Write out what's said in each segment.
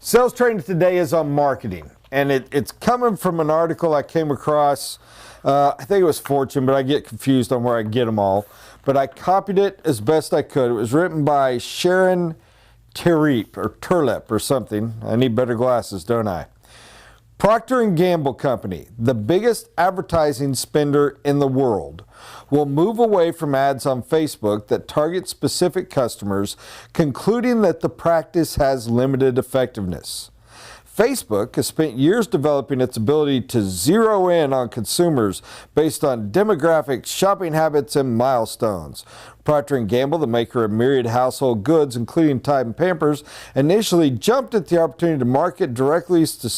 Sales training today is on marketing, and it's coming from an article I came across. I think it was Fortune, but I get confused on where I get them all. But I copied it as best I could. It was written by Sharon Turlep or something. I need better glasses, don't I? Procter & Gamble Company, the biggest advertising spender in the world, will move away from ads on Facebook that target specific customers, concluding that the practice has limited effectiveness. Facebook has spent years developing its ability to zero in on consumers based on demographics, shopping habits, and milestones. Procter & Gamble, the maker of myriad household goods, including Tide and Pampers, initially jumped at the opportunity to market directly to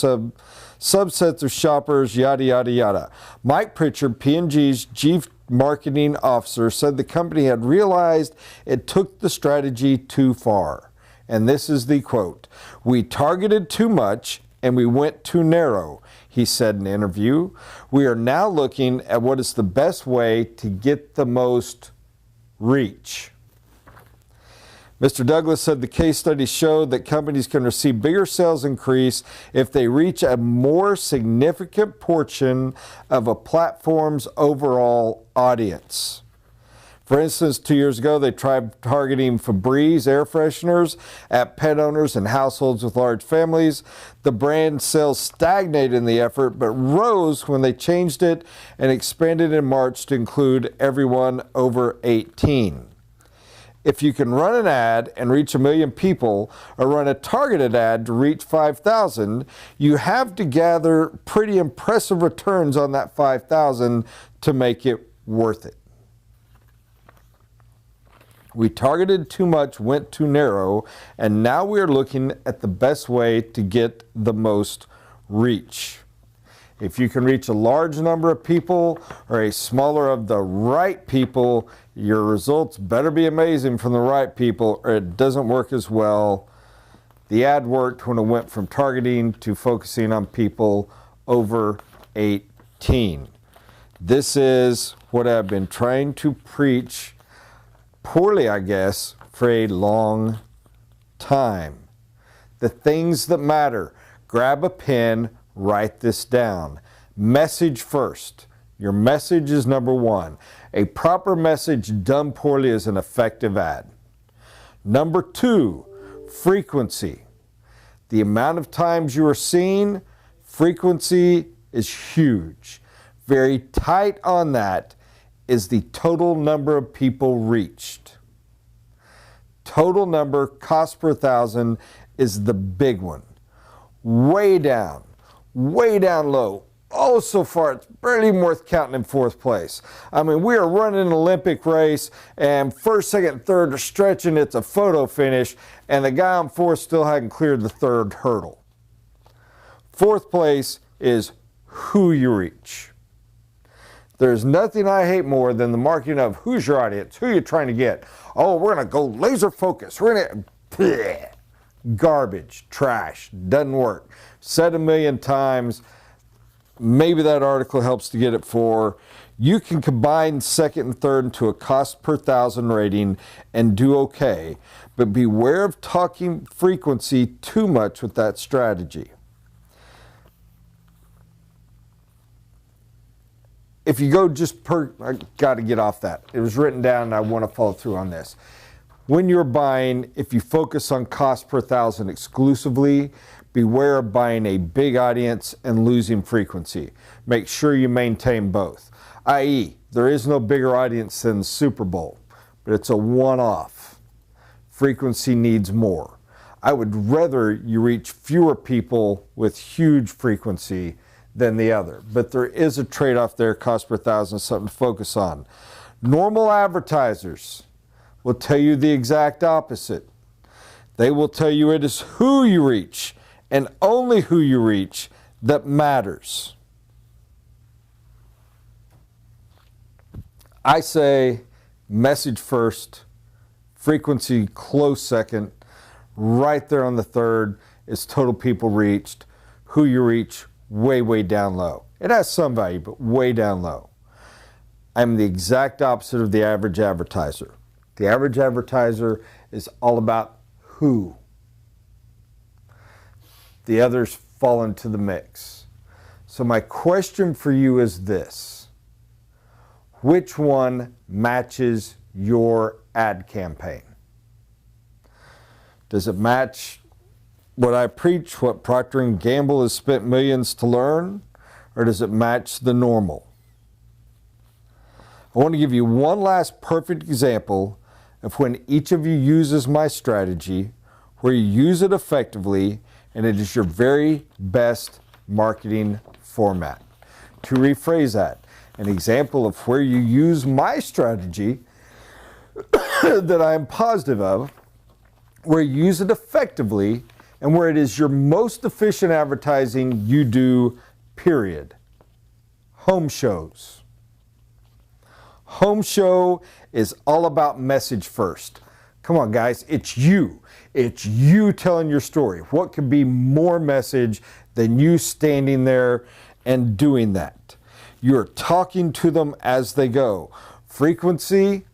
subsets of shoppers, yada, yada, yada. Mike Pritchard, P&G's chief marketing officer, said the company had realized it took the strategy too far. And this is the quote: "We targeted too much and we went too narrow," he said in an interview. "We are now looking at what is the best way to get the most reach." Mr. Douglas said the case studies showed that companies can receive bigger sales increase if they reach a more significant portion of a platform's overall audience. For instance, 2 years ago, they tried targeting Febreze air fresheners at pet owners and households with large families. The brand sales stagnated in the effort, but rose when they changed it and expanded in March to include everyone over 18. If you can run an ad and reach 1 million people, or run a targeted ad to reach 5,000, you have to gather pretty impressive returns on that 5,000 to make it worth it. We targeted too much, went too narrow, and now we are looking at the best way to get the most reach. If you can reach a large number of people or a smaller of the right people, your results better be amazing from the right people, or it doesn't work as well. The ad worked when it went from targeting to focusing on people over 18. This is what I've been trying to preach, poorly I guess, for a long time. The things that matter. Grab a pen, write this down. Message first. Your message is number one. A proper message done poorly is an effective ad. Number two, frequency. The amount of times you are seen, frequency is huge. Very tight on that is the total number of people reached. Total number, cost per thousand, is the big one. Way down low. Oh, so far, it's barely even worth counting in fourth place. I mean, we are running an Olympic race, and first, second, third are stretching. It's a photo finish, and the guy on fourth still hadn't cleared the third hurdle. Fourth place is who you reach. There's nothing I hate more than the marketing of who's your audience, who you're trying to get. Oh, we're going to go laser focus. We're going to... Garbage, trash, doesn't work. Said 1 million times. Maybe that article helps to get it for. You can combine second and third into a cost per thousand rating and do okay, but beware of talking frequency too much with that strategy. If you go just per, I got to get off that. It was written down and I want to follow through on this. When you're buying, if you focus on cost per thousand exclusively, beware of buying a big audience and losing frequency. Make sure you maintain both. i.e., there is no bigger audience than the Super Bowl, but it's a one-off. Frequency needs more. I would rather you reach fewer people with huge frequency than the other, but there is a trade-off there. Cost per thousand is something to focus on. Normal advertisers will tell you the exact opposite. They will tell you it is who you reach and only who you reach that matters. I say message first, frequency close second, right there on the third is total people reached, who you reach way down low. It has some value, but way down low. I'm the exact opposite of the average advertiser. The average advertiser is all about who. the others fall into the mix. So my question for you is this: which one matches your ad campaign? Does it match what I preach, what Procter & Gamble has spent millions to learn, or does it match the normal? I want to give you one last perfect example of when each of you uses my strategy, where you use it effectively, and it is your very best marketing format. To rephrase that, an example of where you use my strategy that I am positive of, where you use it effectively, and where it is your most efficient advertising you do, period. Home shows. Home show is all about message first. Come on, guys, it's you. It's you telling your story. What could be more message than you standing there and doing that? You're talking to them as they go. Frequency,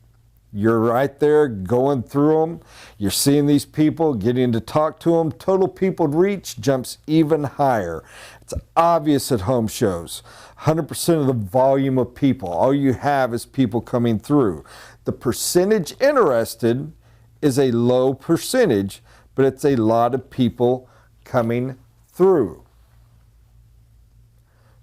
you're right there going through them. You're seeing these people, getting to talk to them. Total people reach jumps even higher. It's obvious at home shows. 100% of the volume of people. All you have is people coming through. The percentage interested is a low percentage, but it's a lot of people coming through.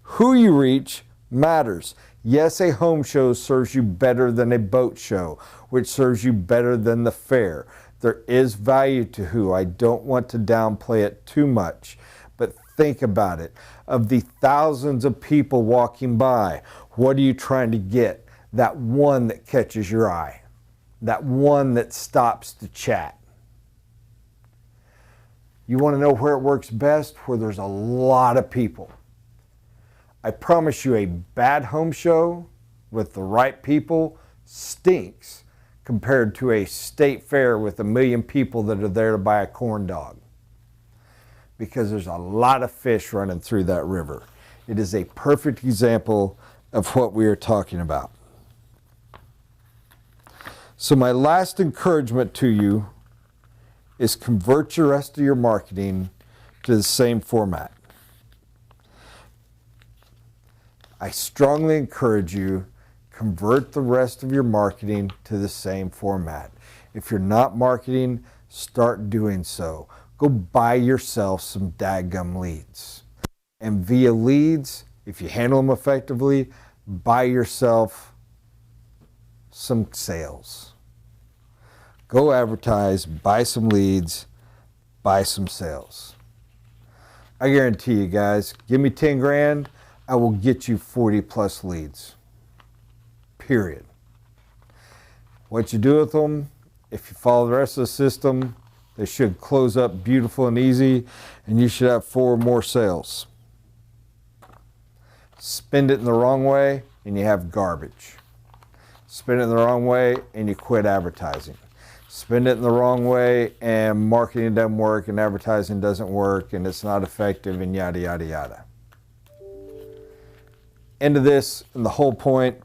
Who you reach matters. Yes, a home show serves you better than a boat show, which serves you better than the fair. There is value to who. I don't want to downplay it too much, but think about it. Of the thousands of people walking by, what are you trying to get? That one that catches your eye. That one that stops to chat. You want to know where it works best? Where there's a lot of people. I promise you, a bad home show with the right people stinks compared to a state fair with 1 million people that are there to buy a corn dog. Because there's a lot of fish running through that river. It is a perfect example of what we are talking about. So my last encouragement to you is convert your rest of your marketing to the same format. I strongly encourage you, convert the rest of your marketing to the same format. If you're not marketing, start doing so. Go buy yourself some dadgum leads. And via leads, if you handle them effectively, buy yourself some sales. Go advertise, buy some leads, buy some sales. I guarantee you guys, give me 10 grand, I will get you 40 plus leads. Period. What you do with them, if you follow the rest of the system, they should close up beautiful and easy, and you should have 4 more sales. Spend it in the wrong way, and you have garbage. Spend it in the wrong way, and you quit advertising. Spend it in the wrong way, and marketing doesn't work, and advertising doesn't work, and it's not effective, and yada, yada, yada. End of this, and the whole point,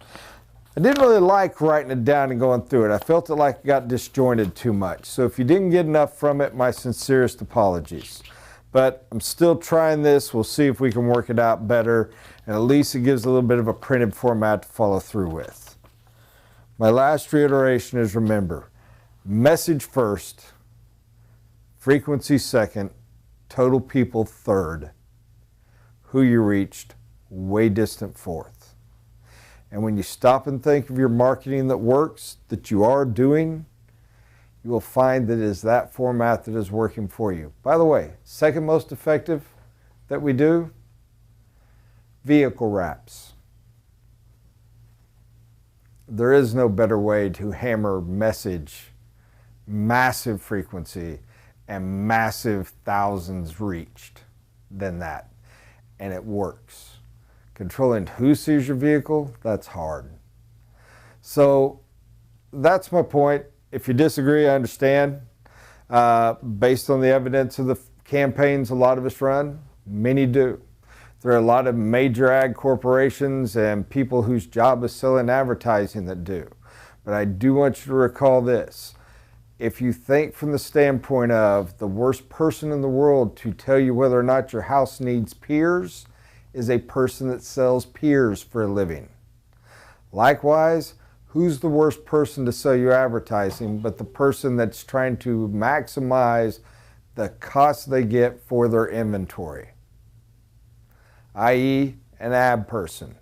I didn't really like writing it down and going through it. I felt it like it got disjointed too much. So if you didn't get enough from it, my sincerest apologies. But I'm still trying this. We'll see if we can work it out better. And at least it gives a little bit of a printed format to follow through with. My last reiteration is, remember, message first, frequency second, total people third, who you reached way distant fourth. And when you stop and think of your marketing that works, that you are doing, you will find that it is that format that is working for you. By the way, second most effective that we do, vehicle wraps. There is no better way to hammer message, massive frequency, and massive thousands reached than that. And it works. Controlling who sees your vehicle, that's hard. So that's my point. If you disagree, I understand. Based on the evidence of the campaigns a lot of us run, many do. There are a lot of major ag corporations and people whose job is selling advertising that do. But I do want you to recall this. if you think from the standpoint of the worst person in the world to tell you whether or not your house needs piers is a person that sells piers for a living. Likewise, who's the worst person to sell you advertising but the person that's trying to maximize the cost they get for their inventory, i.e. an ad person.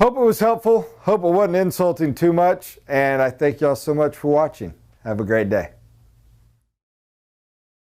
Hope it was helpful. Hope it wasn't insulting too much. And I thank y'all so much for watching. Have a great day.